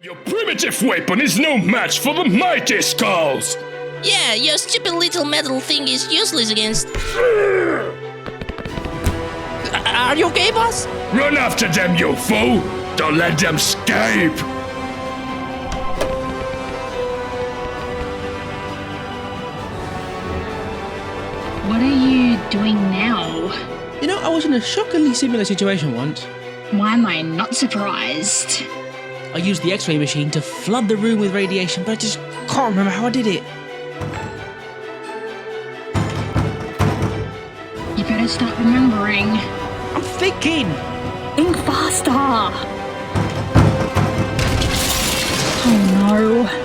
Your primitive weapon is no match for the mighty skulls! Yeah, your stupid little metal thing is useless against... Are you okay, boss? Run after them, you fool! Don't let them escape! What are you doing now? You know, I was in a shockingly similar situation once. Why am I not surprised? I used the X-ray machine to flood the room with radiation, but I just can't remember how I did it. You better start remembering. I'm thinking! Think faster! Oh no.